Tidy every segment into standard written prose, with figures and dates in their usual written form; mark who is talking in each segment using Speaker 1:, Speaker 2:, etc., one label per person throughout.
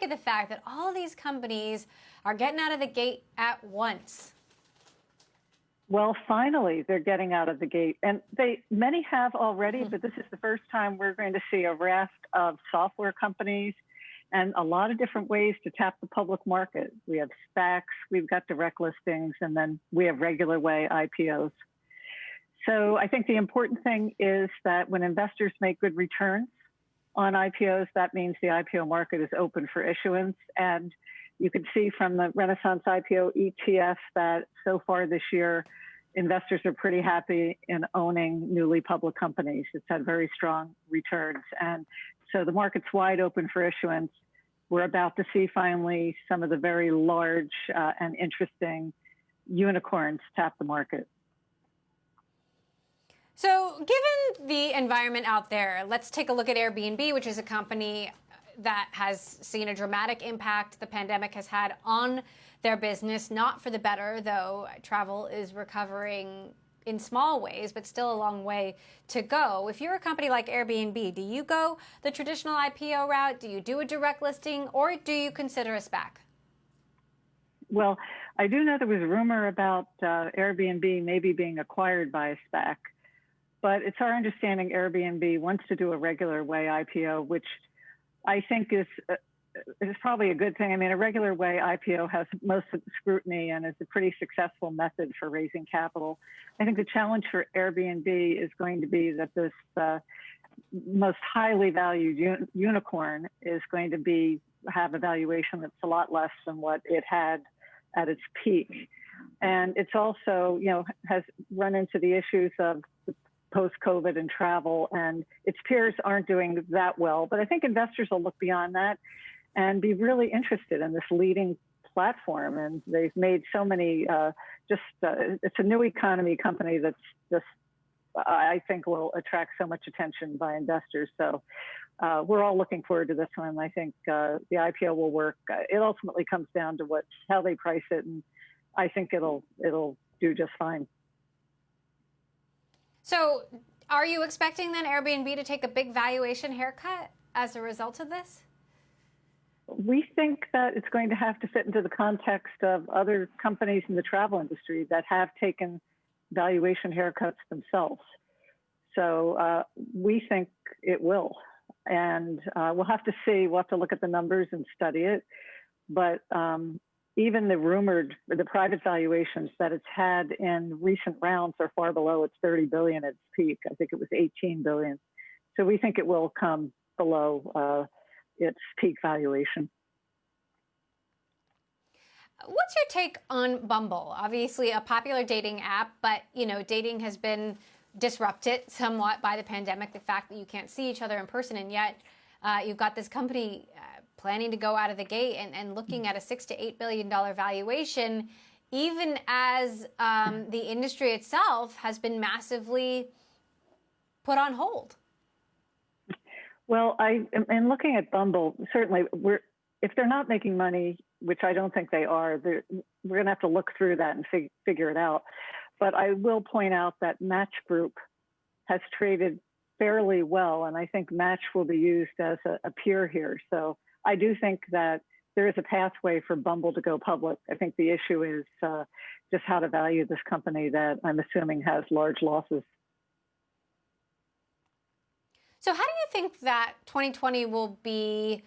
Speaker 1: of the fact that all these companies are getting out of the gate at once?
Speaker 2: Well, finally, they're getting out of the gate, and many have already, but this is the first time we're going to see a raft of software companies and a lot of different ways to tap the public market. We have SPACs, we've got direct listings, and then we have regular way IPOs. So I think the important thing is that when investors make good returns on IPOs, that means the IPO market is open for issuance. And you can see from the Renaissance IPO ETF that so far this year, investors are pretty happy in owning newly public companies. It's had very strong returns. And so the market's wide open for issuance. We're about to see finally some of the very large and interesting unicorns tap the market.
Speaker 1: So given the environment out there, let's take a look at Airbnb, which is a company that has seen a dramatic impact the pandemic has had on their business, not for the better, though travel is recovering in small ways, but still a long way to go. If you're a company like Airbnb, do you go the traditional IPO route? Do you do a direct listing, or do you consider a SPAC?
Speaker 2: Well, I do know there was a rumor about Airbnb maybe being acquired by a SPAC, but it's our understanding Airbnb wants to do a regular way IPO, which I think is probably a good thing. I mean, a regular way IPO has most of the scrutiny and is a pretty successful method for raising capital. I think the challenge for Airbnb is going to be that this most highly valued unicorn is going to have a valuation that's a lot less than what it had at its peak. And it's also, has run into the issues of post-COVID and travel, and its peers aren't doing that well. But I think investors will look beyond that and be really interested in this leading platform. And they've made so many, it's a new economy company that's just, I think will attract so much attention by investors. So we're all looking forward to this one. I think the IPO will work. It ultimately comes down to how they price it, and I think it'll do just fine.
Speaker 1: So are you expecting then Airbnb to take a big valuation haircut as a result of this?
Speaker 2: We think that it's going to have to fit into the context of other companies in the travel industry that have taken valuation haircuts themselves. So we think it will. And we'll have to see. We'll have to look at the numbers and study it. But even the private valuations that it's had in recent rounds are far below its $30 billion at its peak. I think it was $18 billion. So we think it will come below its peak valuation.
Speaker 1: What's your take on Bumble? Obviously a popular dating app, but dating has been disrupted somewhat by the pandemic, the fact that you can't see each other in person, and yet you've got this company planning to go out of the gate and looking at a $6 to $8 billion valuation, even as the industry itself has been massively put on hold.
Speaker 2: Well, in looking at Bumble, certainly if they're not making money, which I don't think they are, we're going to have to look through that and figure it out. But I will point out that Match Group has traded fairly well, and I think Match will be used as a peer here. So I do think that there is a pathway for Bumble to go public. I think the issue is just how to value this company that I'm assuming has large losses.
Speaker 1: So how do you think that 2020 will be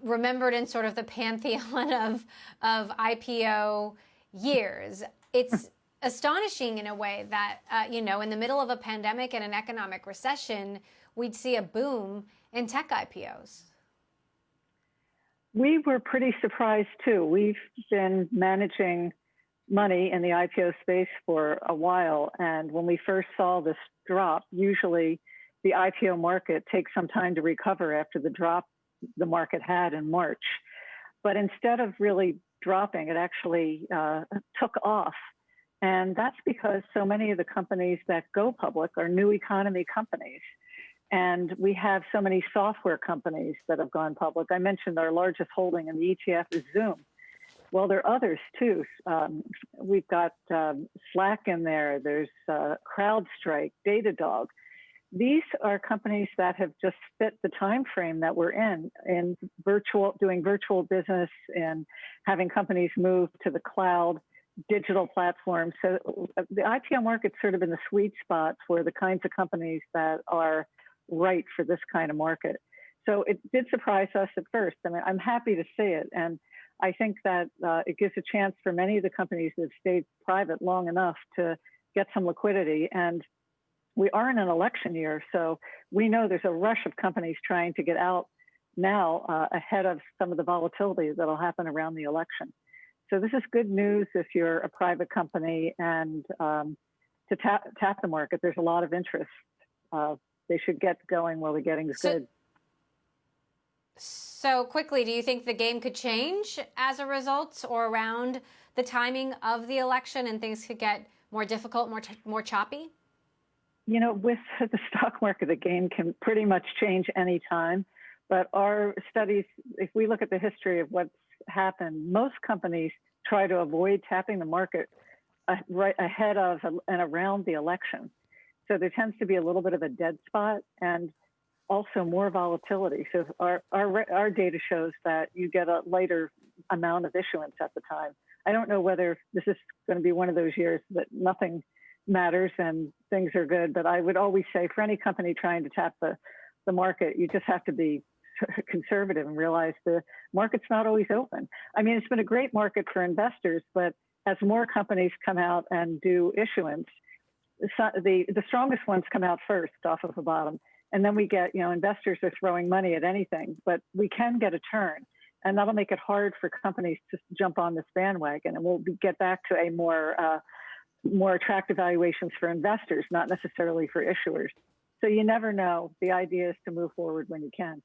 Speaker 1: remembered in sort of the pantheon of IPO years? It's astonishing in a way that, in the middle of a pandemic and an economic recession, we'd see a boom in tech IPOs.
Speaker 2: We were pretty surprised too. We've been managing money in the IPO space for a while. And when we first saw this drop, usually the IPO market takes some time to recover after the drop the market had in March. But instead of really dropping, it actually took off. And that's because so many of the companies that go public are new economy companies. And we have so many software companies that have gone public. I mentioned our largest holding in the ETF is Zoom. Well, there are others too. We've got Slack in there. There's CrowdStrike, Datadog. these are companies that have just fit the time frame that we're in doing virtual business and having companies move to the cloud, digital platforms. So the IPO market's sort of in the sweet spot for the kinds of companies that are right for this kind of market. So it did surprise us at first, and I'm happy to see it. And I think that it gives a chance for many of the companies that stayed private long enough to get some liquidity. And we are in an election year, so we know there's a rush of companies trying to get out now ahead of some of the volatility that'll happen around the election. So this is good news if you're a private company, and to tap the market, there's a lot of interest. They should get going while the getting's good.
Speaker 1: So quickly, do you think the game could change as a result or around the timing of the election and things could get more difficult, more choppy?
Speaker 2: You know, with the stock market, the game can pretty much change any time. But our studies, if we look at the history of what's happened, most companies try to avoid tapping the market right ahead of and around the election. So there tends to be a little bit of a dead spot and also more volatility. So our data shows that you get a lighter amount of issuance at the time. I don't know whether this is going to be one of those years that nothing matters and things are good, but I would always say for any company trying to tap the market, you just have to be conservative and realize the market's not always open. I mean, it's been a great market for investors, but as more companies come out and do issuance, the strongest ones come out first off of the bottom. And then we get, investors are throwing money at anything, but we can get a turn. And that'll make it hard for companies to jump on this bandwagon. And we'll get back to a more attractive valuations for investors, not necessarily for issuers. So you never know. The idea is to move forward when you can.